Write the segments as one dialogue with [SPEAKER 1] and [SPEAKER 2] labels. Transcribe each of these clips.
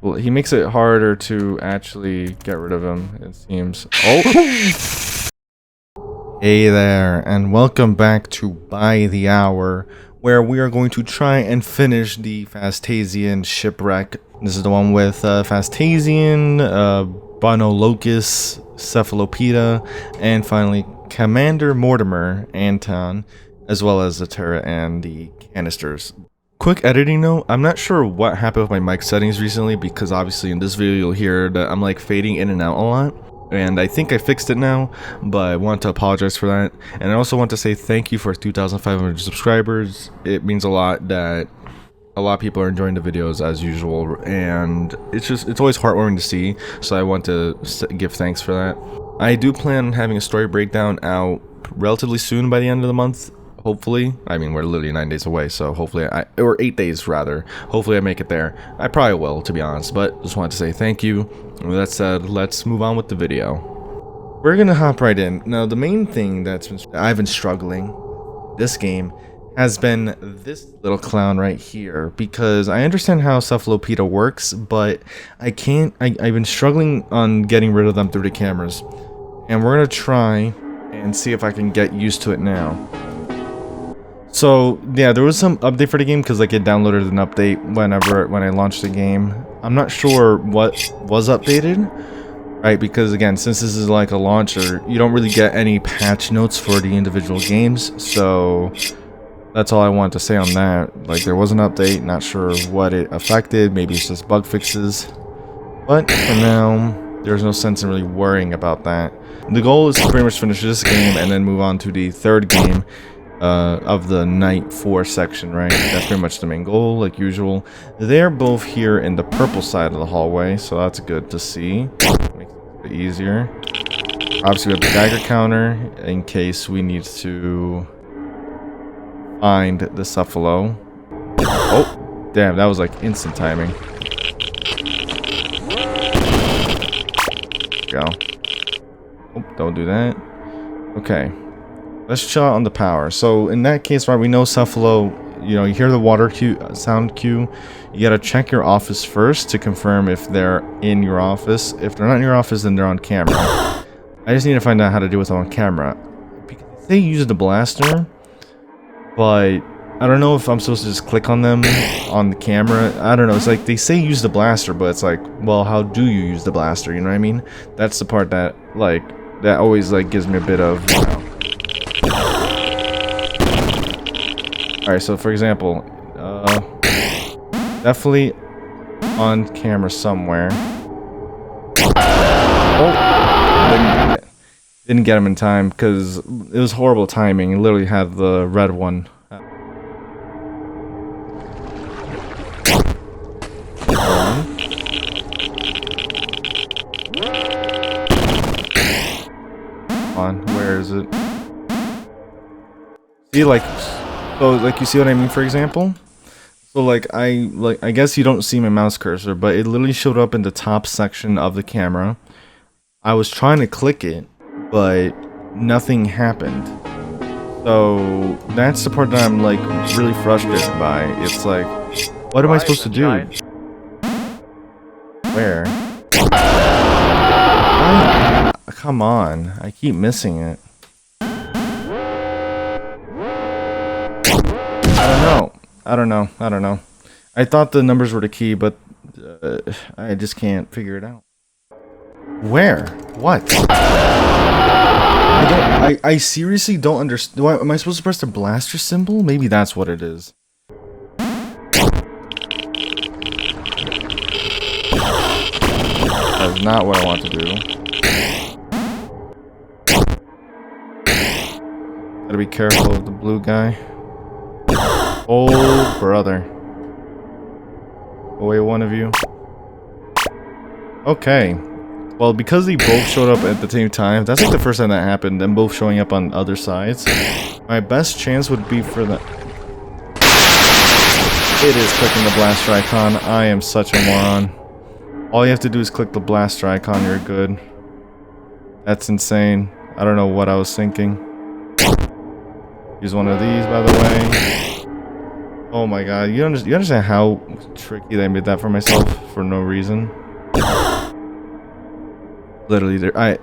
[SPEAKER 1] Well, he makes it harder to actually get rid of him, it seems. Oh! Hey there, and welcome back to By the Hour, where we are going to try and finish the Fasan Shipwreck. This is the one with Fasan, Bonolocus, Cephalopeda, and finally Commander Mortimer, Anton, as well as the turret and the canisters. Quick editing note, I'm not sure what happened with my mic settings recently, because obviously in this video you'll hear that I'm like fading in and out a lot. And I think I fixed it now, but I want to apologize for that. And I also want to say thank you for 2,500 subscribers. It means a lot that a lot of people are enjoying the videos as usual, and it's always heartwarming to see, so I want to give thanks for that. I do plan on having a story breakdown out relatively soon by the end of the month. Hopefully. I mean, we're literally 9 days away, so hopefully or 8 days rather. Hopefully I make it there. I probably will, to be honest, but just wanted to say thank you. With that said, let's move on with the video. We're gonna hop right in. Now, the main thing I've been struggling this game has been this little clown right here, because I understand how Cephalopeda works, but I've been struggling on getting rid of them through the cameras. And we're gonna try and see if I can get used to it now. So yeah, there was some update for the game because like it downloaded an update when I launched the game. I'm not sure what was updated, right? Because again, since this is like a launcher, you don't really get any patch notes for the individual games. So that's all I want to say on that. Like there was an update, not sure what it affected. Maybe it's just bug fixes. But for now, there's no sense in really worrying about that. The goal is to pretty much finish this game and then move on to the third game. Of the night 4 section, right? That's pretty much the main goal, like usual. They're both here in the purple side of the hallway, so that's good to see. Makes it a bit easier. Obviously, we have the dagger counter in case we need to find the Cephalo. Oh, damn, that was like instant timing. Go. Oh, don't do that. Okay. Let's chill out on the power. So in that case, right, we know Cephalo, you know, you hear the water sound cue. You gotta check your office first to confirm if they're in your office. If they're not in your office, then they're on camera. I just need to find out how to do it on camera. Because they use the blaster, but I don't know if I'm supposed to just click on them on the camera. I don't know. It's like they say use the blaster, but it's like, well, how do you use the blaster? You know what I mean? That's the part that that always like gives me a bit of, you know. Alright, so for example, definitely on camera somewhere. Oh! Didn't get him in time because it was horrible timing. It literally had the red one. Come on, where is it? See, like... So, like, you see what I mean, for example? So, like, I guess you don't see my mouse cursor, but it literally showed up in the top section of the camera. I was trying to click it, but nothing happened. So, that's the part that I'm, like, really frustrated by. It's like, what am I supposed to do? Where? Come on, I keep missing it. I don't know. I thought the numbers were the key, but I just can't figure it out. Where? What? I seriously don't understand. Am I supposed to press the blaster symbol? Maybe that's what it is. That's not what I want to do. Gotta be careful of the blue guy. Oh, brother. Away, one of you. Okay. Well, because they both showed up at the same time, that's like the first time that happened, them both showing up on other sides. My best chance would be for the... It is clicking the blaster icon. I am such a moron. All you have to do is click the blaster icon, you're good. That's insane. I don't know what I was thinking. Use one of these, by the way. Oh my god, you understand how tricky they made that for myself for no reason? Literally, I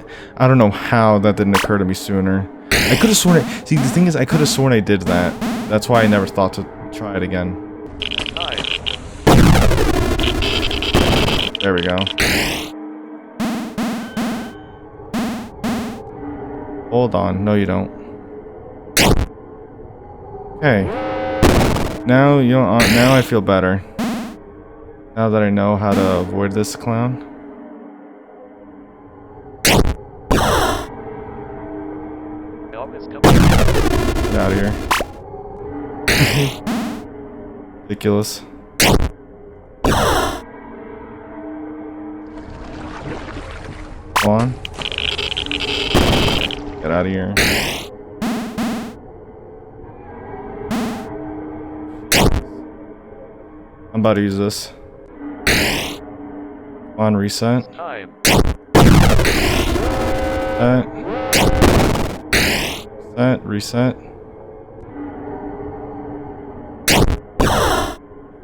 [SPEAKER 1] don't know how that didn't occur to me sooner. I could have sworn it. See, the thing is, I could have sworn I did that. That's why I never thought to try it again. There we go. Hold on. No, you don't. Okay. Now you don't. Now I feel better. Now that I know how to avoid this clown. Get out of here. Ridiculous. Go on. Get out of here. I'm about to use this. On reset. Reset.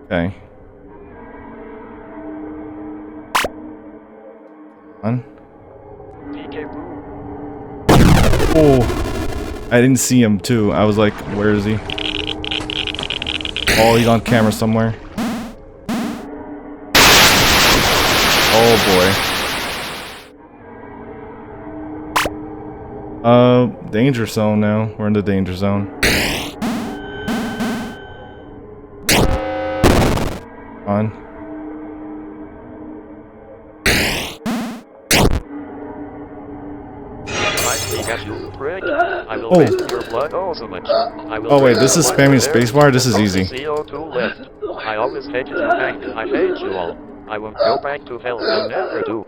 [SPEAKER 1] Okay. On. Oh, I didn't see him too. I was like, where is he? Oh, he's on camera somewhere. Oh boy. Danger zone now. We're in the danger zone. On. Oh wait, this is spamming spacebar? This is easy.
[SPEAKER 2] I always hated you, Hank. I hate you all. I won't go back to hell. I'll never do.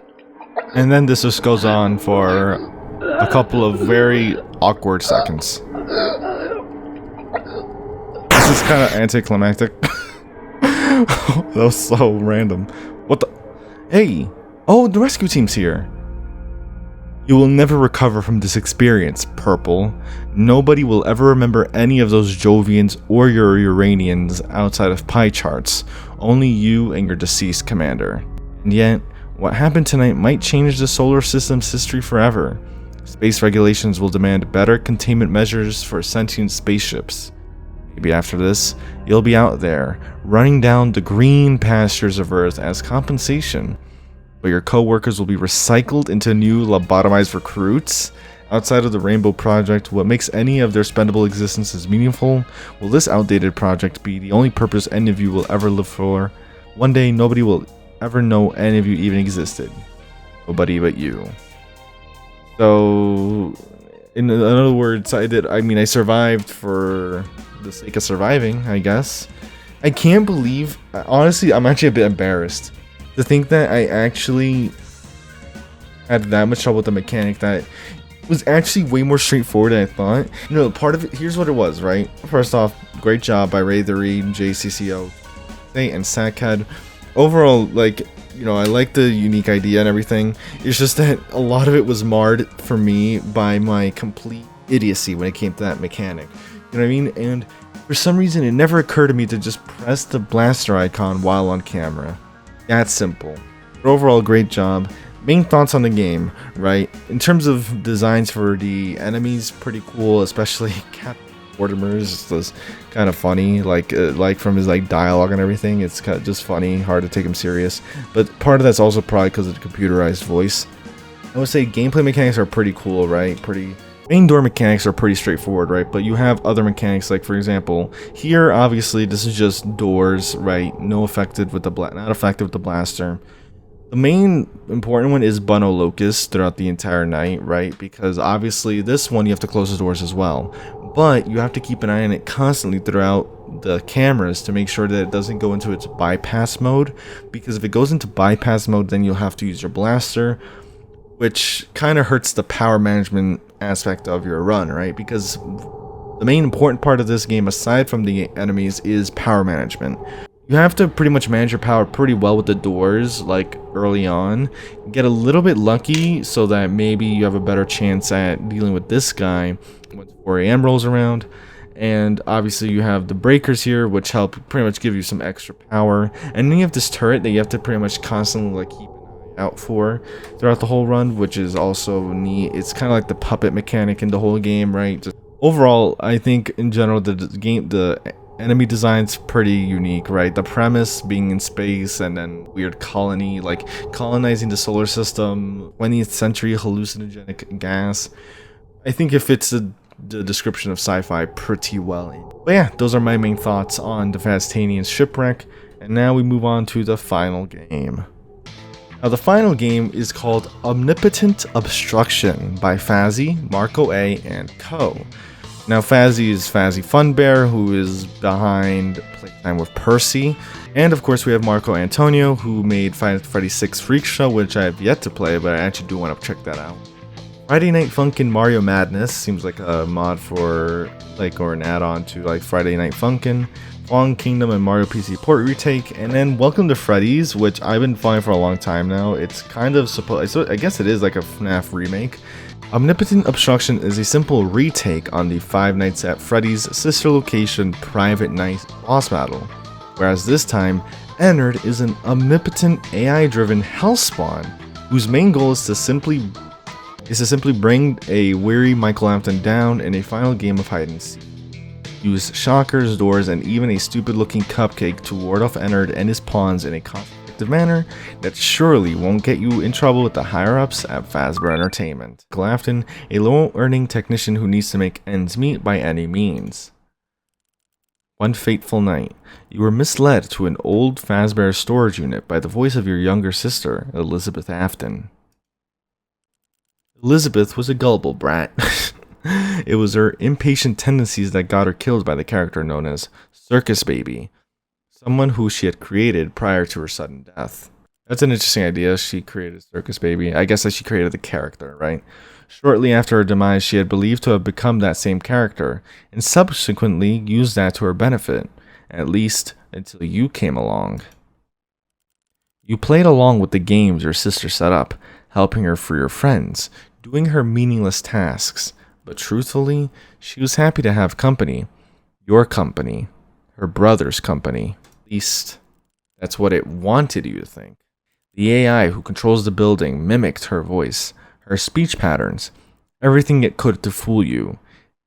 [SPEAKER 1] And then this just goes on for a couple of very awkward seconds. This is kind of anticlimactic. That was so random. What the? Hey! Oh, the rescue team's here. You will never recover from this experience, Purple. Nobody will ever remember any of those Jovians or your Uranians outside of pie charts. Only you and your deceased commander. And yet, what happened tonight might change the solar system's history forever. Space regulations will demand better containment measures for sentient spaceships. Maybe after this, you'll be out there, running down the green pastures of Earth as compensation. But your co-workers will be recycled into new lobotomized recruits? Outside of the Rainbow Project, what makes any of their spendable existences meaningful? Will this outdated project be the only purpose any of you will ever live for? One day, nobody will ever know any of you even existed. Nobody but you. So, in other words, I survived for the sake of surviving, I guess. I can't believe, honestly, I'm actually a bit embarrassed to think that I actually had that much trouble with the mechanic that was actually way more straightforward than I thought. You know, part of it, here's what it was, right? First off, great job by Ray the Reed, JCCO, and Sackhead. Overall, like, you know, I like the unique idea and everything. It's just that a lot of it was marred for me by my complete idiocy when it came to that mechanic. You know what I mean? And for some reason, it never occurred to me to just press the blaster icon while on camera. That simple. But overall, great job. Main thoughts on the game, right? In terms of designs for the enemies, pretty cool, especially Captain Mortimer's was kind of funny, like from his like dialogue and everything. It's kind of just funny, hard to take him serious. But part of that's also probably because of the computerized voice. I would say gameplay mechanics are pretty cool, right? Main door mechanics are pretty straightforward, right? But you have other mechanics, like for example, here obviously this is just doors, right? Not affected with the blaster. The main important one is Buno Locus throughout the entire night, right? Because obviously this one you have to close the doors as well. But you have to keep an eye on it constantly throughout the cameras to make sure that it doesn't go into its bypass mode. Because if it goes into bypass mode, then you'll have to use your blaster, which kind of hurts the power management aspect of your run, right? Because the main important part of this game, aside from the enemies, is power management. You have to pretty much manage your power pretty well with the doors, like early on. Get a little bit lucky so that maybe you have a better chance at dealing with this guy once 4 AM rolls around. And obviously you have the breakers here, which help pretty much give you some extra power. And then you have this turret that you have to pretty much constantly like keep an eye out for throughout the whole run, which is also neat. It's kind of like the puppet mechanic in the whole game, right? Just overall, I think in general the enemy design's pretty unique, right? The premise being in space and then weird colony, like colonizing the solar system, 20th century hallucinogenic gas. I think it fits the description of sci-fi pretty well. But yeah, those are my main thoughts on the Fasan Shipwreck, and now we move on to the final game. Now the final game is called Omnipotent Obstruction by Fazzy, Marco A, and Co. Now Fazzy is Fazzy Funbear, who is behind Playtime with Percy, and of course we have Marco Antonio, who made Five Nights at Freddy's 6 Freak Show, which I have yet to play, but I actually do want to check that out. Friday Night Funkin' Mario Madness seems like a mod for or an add-on to like Friday Night Funkin', Fallen Kingdom and Mario PC Port Retake, and then Welcome to Freddy's, which I've been following for a long time now. It's kind of I guess it is like a FNAF remake. Omnipotent Obstruction is a simple retake on the Five Nights at Freddy's sister location Private Night boss battle, whereas this time, Ennard is an omnipotent AI-driven hellspawn whose main goal is to simply bring a weary Michael Ampton down in a final game of hide and seek. Use shockers, doors, and even a stupid-looking cupcake to ward off Ennard and his pawns in a cost-effective manner that surely won't get you in trouble with the higher-ups at Fazbear Entertainment. Michael Ampton, a low-earning technician who needs to make ends meet by any means. One fateful night, you were misled to an old Fazbear storage unit by the voice of your younger sister, Elizabeth Afton. Elizabeth was a gullible brat. It was her impatient tendencies that got her killed by the character known as Circus Baby, someone who she had created prior to her sudden death. That's an interesting idea. She created Circus Baby. I guess that she created the character, right? Shortly after her demise, she had believed to have become that same character, and subsequently used that to her benefit, at least until you came along. You played along with the games your sister set up, helping her free her friends, doing her meaningless tasks, but truthfully, she was happy to have company. Your company. Her brother's company. At least, that's what it wanted you to think. The AI who controls the building mimicked her voice, her speech patterns, everything it could to fool you,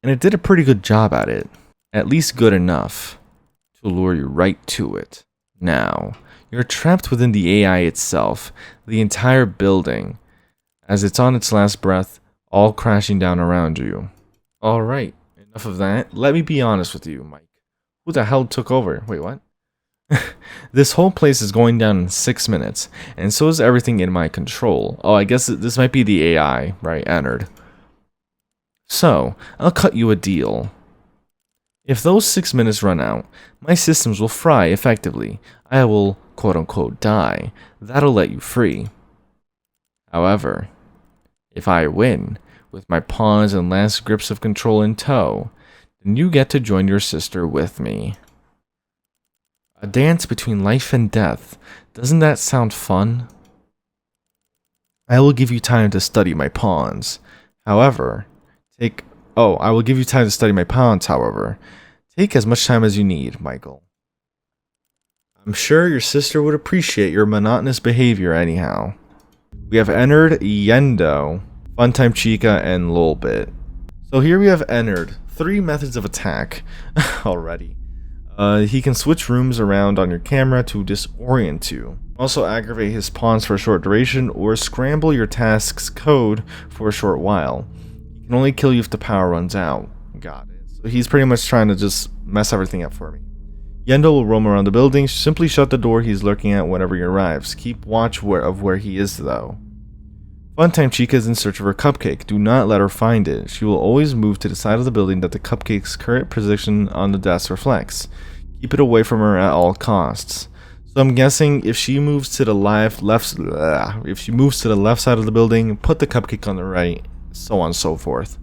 [SPEAKER 1] and it did a pretty good job at it. At least good enough to lure you right to it. Now, you're trapped within the AI itself, the entire building, as it's on its last breath, all crashing down around you. Alright, enough of that. Let me be honest with you, Mike. Who the hell took over? Wait, what? This whole place is going down in 6 minutes, and so is everything in my control. Oh, I guess this might be the AI, right, Ennard. So, I'll cut you a deal. If those 6 minutes run out, my systems will fry effectively. I will, quote-unquote, die. That'll let you free. However, if I win, with my pawns and last grips of control in tow, then you get to join your sister with me. A dance between life and death. Doesn't that sound fun? I will give you time to study my pawns. However, take as much time as you need, Michael. I'm sure your sister would appreciate your monotonous behavior anyhow. We have Ennard, Yendo, Funtime Chica, and Lolbit. So here we have Ennard. 3 methods of attack already. He can switch rooms around on your camera to disorient you. Also aggravate his pawns for a short duration or scramble your task's code for a short while. He can only kill you if the power runs out. Got it. So he's pretty much trying to just mess everything up for me. Yendo will roam around the building. Simply shut the door he's lurking at whenever he arrives. Keep watch of where he is though. Funtime Chica is in search of her cupcake. Do not let her find it. She will always move to the side of the building that the cupcake's current position on the desk reflects. Keep it away from her at all costs. So I'm guessing if she moves to the left side of the building, put the cupcake on the right, so on and so forth.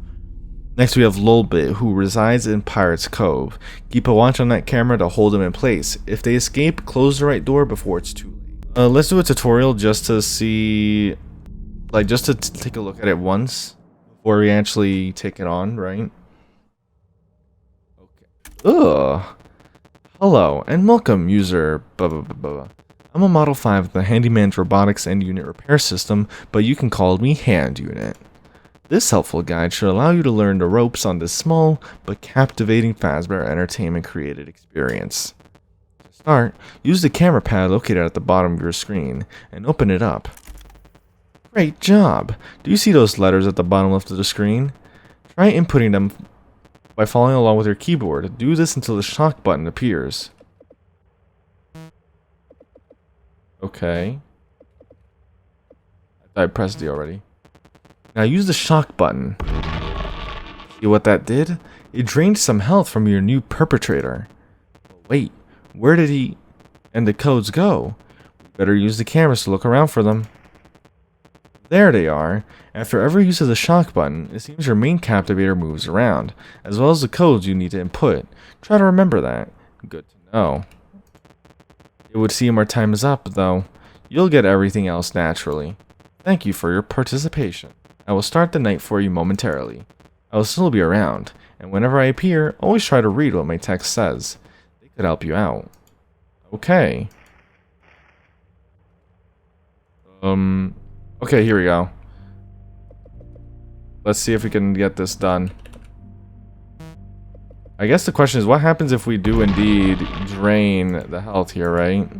[SPEAKER 1] Next we have Lolbit, who resides in Pirate's Cove. Keep a watch on that camera to hold them in place. If they escape, close the right door before it's too late. Let's do a tutorial just to see, just to take a look at it once before we actually take it on, right? Okay. Ugh. Hello, and welcome, user blah blah blah blah. I'm a Model 5 with the Handyman's Robotics End Unit Repair System, but you can call me Hand Unit. This helpful guide should allow you to learn the ropes on this small but captivating Fazbear Entertainment created experience. To start, use the camera pad located at the bottom of your screen and open it up. Great job! Do you see those letters at the bottom left of the screen? Try inputting them by following along with your keyboard. Do this until the shock button appears. Okay. I pressed D already. Now use the shock button. See what that did? It drained some health from your new perpetrator. Wait, where did he and the codes go? Better use the cameras to look around for them. There they are. After every use of the shock button, it seems your main captivator moves around, as well as the codes you need to input. Try to remember that. Good to know. It would seem our time is up, though. You'll get everything else naturally. Thank you for your participation. I will start the night for you momentarily. I will still be around, and whenever I appear, always try to read what my text says. They could help you out. Okay. Okay, here we go. Let's see if we can get this done. I guess the question is, what happens if we do indeed drain the health here, right?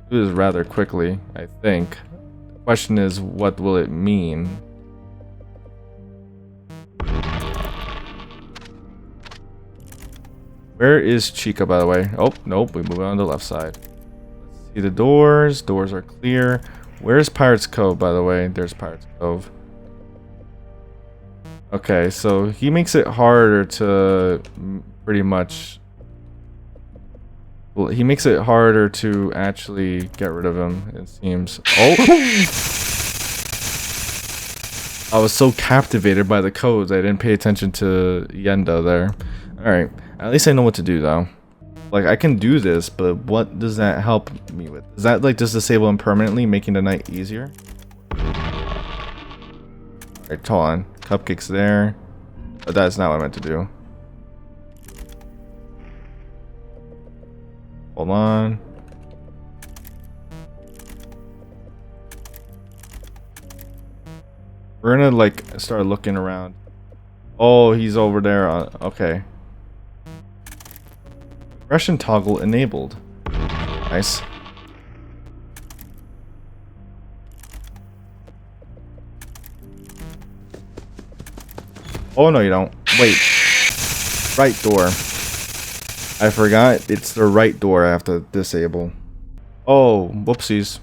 [SPEAKER 1] Do this rather quickly, I think. The question is, what will it mean? Where is Chica, by the way? Oh, nope, we move on to the left side. Let's see the doors. Doors are clear. Where's Pirate's Cove, by the way? There's Pirate's Cove. Okay, so he makes it harder to pretty much... Well, he makes it harder to actually get rid of him, it seems. Oh! I was so captivated by the codes, I didn't pay attention to Yenda there. Alright, at least I know what to do, though. Like, I can do this, but what does that help me with? Does that, like, just disable him permanently, making the night easier? Alright, hold on. Cupcakes there. But that's not what I meant to do. Hold on. We're gonna, like, start looking around. Oh, he's over there. Okay. Aggression toggle enabled. Nice. Oh, no, you don't. Wait. Right door. I forgot. It's the right door I have to disable. Oh, whoopsies. Is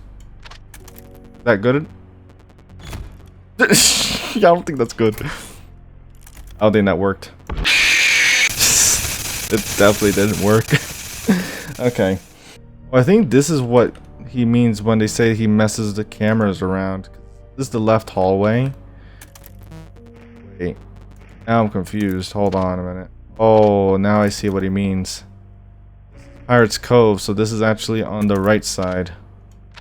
[SPEAKER 1] that good? I don't think that's good. I don't think that worked. It definitely didn't work. Okay. Well, I think this is what he means when they say he messes the cameras around. This is the left hallway. Wait. Now I'm confused. Hold on a minute. Oh, now I see what he means. Pirate's Cove, so this is actually on the right side.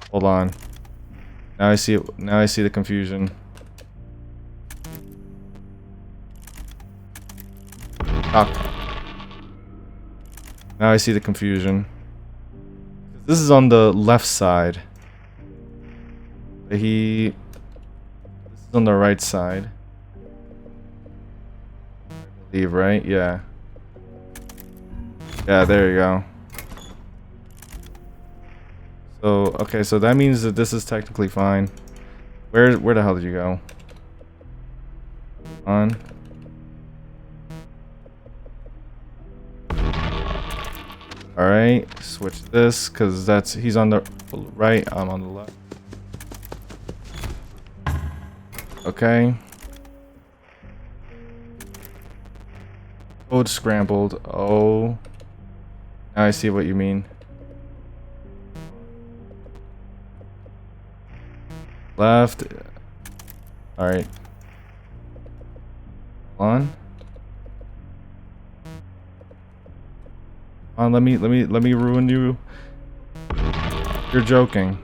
[SPEAKER 1] Hold on. Now I see it. Now I see the confusion. Fuck. Now I see the confusion. This is on the left side. This is on the right side. I believe, right? Yeah. Yeah, there you go. So, okay, so that means that this is technically fine. Where the hell did you go? On. Alright, switch this, because he's on the right, I'm on the left. Okay. Code scrambled. Oh. Now I see what you mean. Left. Alright. On. Let me ruin you. You're joking.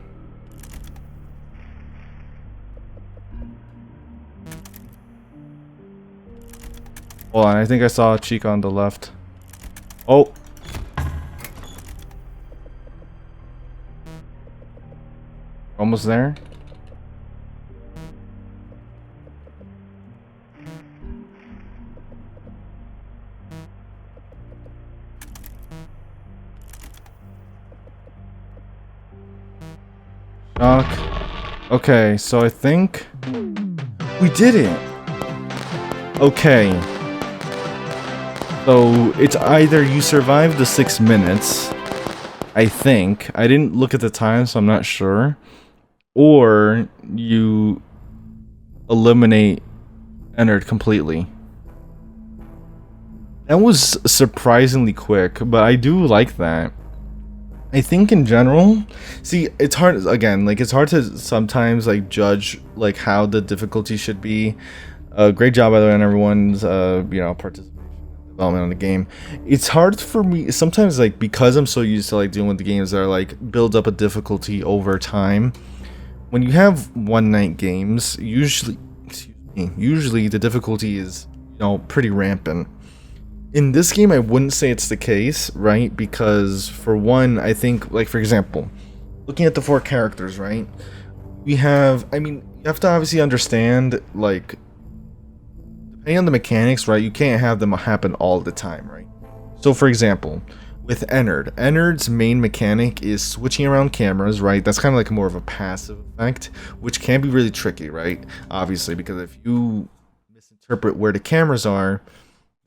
[SPEAKER 1] Hold on, I think I saw Chica on the left. Oh. Almost there. Shock. Okay, so I think we did it. Okay. So it's either you survive the 6 minutes, I think. I didn't look at the time, so I'm not sure. Or you eliminate Ennard completely. That was surprisingly quick, but I do like that. I think in general, see, it's hard, again, like, it's hard to sometimes, like, judge, like, how the difficulty should be. Great job, by the way, on everyone's, you know, participation and development on the game. It's hard for me, sometimes, like, because I'm so used to, like, dealing with the games that are, like, build up a difficulty over time. When you have one-night games, usually the difficulty is, you know, pretty rampant. In this game, I wouldn't say it's the case, right? Because, for one, I think, like, for example, looking at the 4 characters, right? We have, I mean, you have to obviously understand, like, depending on the mechanics, right? You can't have them happen all the time, right? So, for example, with Ennard's main mechanic is switching around cameras, right? That's kind of like more of a passive effect, which can be really tricky, right? Obviously, because if you misinterpret where the cameras are,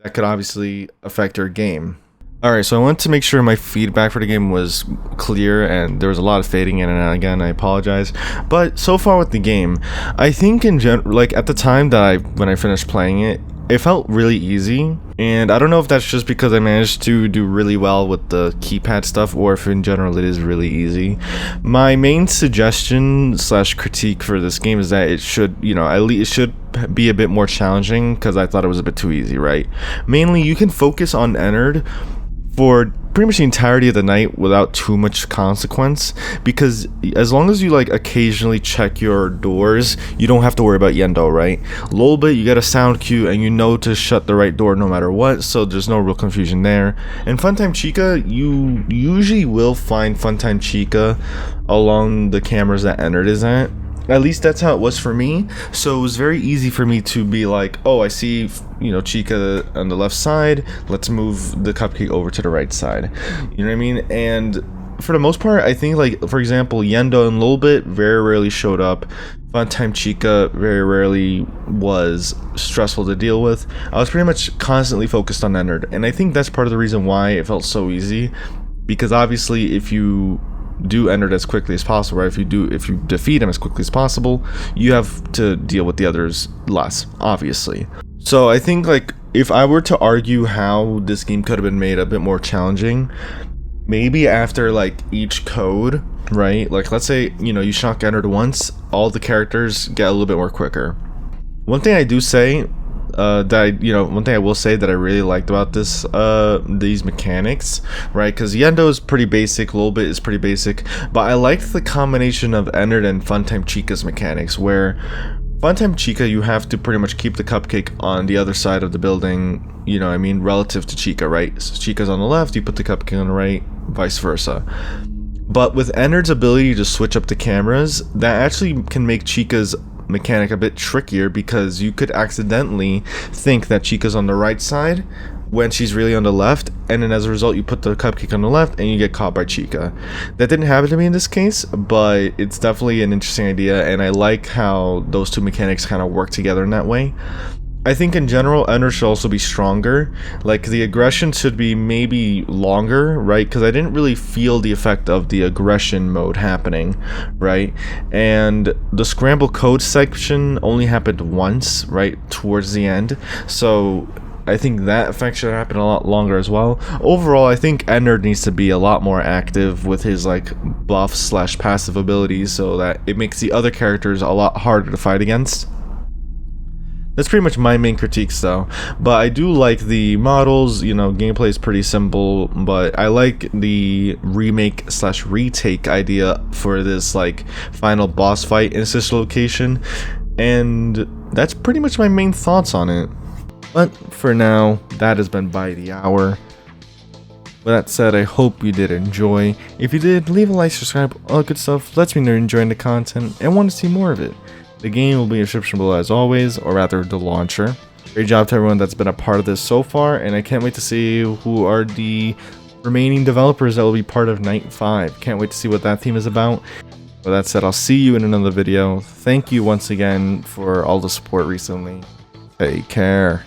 [SPEAKER 1] that could obviously affect your game. Alright, so I wanted to make sure my feedback for the game was clear, and there was a lot of fading in and out. Again, I apologize. But so far with the game, I think in general, like at the time that when I finished playing it, it felt really easy. And I don't know if that's just because I managed to do really well with the keypad stuff, or if in general it is really easy. My main suggestion / critique for this game is that it should, you know, at least it should be a bit more challenging, because I thought it was a bit too easy, right? Mainly, you can focus on Ennard for pretty much the entirety of the night without too much consequence, because as long as you like occasionally check your doors, you don't have to worry about Yendo, right? A little bit, you get a sound cue and you know to shut the right door no matter what, so there's no real confusion there. And Funtime Chica, you usually will find Funtime Chica along the cameras that Ennard is at. At least that's how it was for me. So it was very easy for me to be like, oh, I see, you know, Chica on the left side. Let's move the cupcake over to the right side. You know what I mean? And for the most part, I think, like, for example, Yendo and Lolbit very rarely showed up. Funtime Chica very rarely was stressful to deal with. I was pretty much constantly focused on Ennard. And I think that's part of the reason why it felt so easy. Because obviously, if you do Ennard as quickly as possible, right? If you defeat him as quickly as possible, you have to deal with the others less, obviously. So I think, like, if I were to argue how this game could have been made a bit more challenging, maybe after like each code, right? Like, let's say, you know, you shock Ennard once, all the characters get a little bit more quicker. One thing I do say one thing I will say that I really liked about these mechanics, right? Because Yendo is pretty basic, a little bit is pretty basic, but I liked the combination of Ennard and Funtime Chica's mechanics, where Funtime Chica, you have to pretty much keep the cupcake on the other side of the building, you know what I mean, relative to Chica, right? So Chica's on the left, you put the cupcake on the right, vice versa. But with Ennard's ability to switch up the cameras, that actually can make Chica's mechanic a bit trickier, because you could accidentally think that Chica's on the right side when she's really on the left, and then as a result you put the cupcake on the left and you get caught by Chica. That didn't happen to me in this case, but it's definitely an interesting idea, and I like how those two mechanics kind of work together in that way. I think in general, Ennard should also be stronger. Like, the aggression should be maybe longer, right? Because I didn't really feel the effect of the aggression mode happening, right? And the scramble code section only happened once, right? Towards the end. So I think that effect should happen a lot longer as well. Overall, I think Ennard needs to be a lot more active with his, like, buff / passive abilities, so that it makes the other characters a lot harder to fight against. That's pretty much my main critiques, though. But I do like the models, you know, gameplay is pretty simple, but I like the remake / retake idea for this, like, final boss fight in this location, and that's pretty much my main thoughts on it. But for now, that has been By the Hour. With that said, I hope you did enjoy. If you did, leave a like, subscribe, all that good stuff. Lets me know you're enjoying the content and want to see more of it. The game will be in the description below as always, or rather the launcher. Great job to everyone that's been a part of this so far, and I can't wait to see who are the remaining developers that will be part of Night 5. Can't wait to see what that theme is about. With that said, I'll see you in another video. Thank you once again for all the support recently. Take care.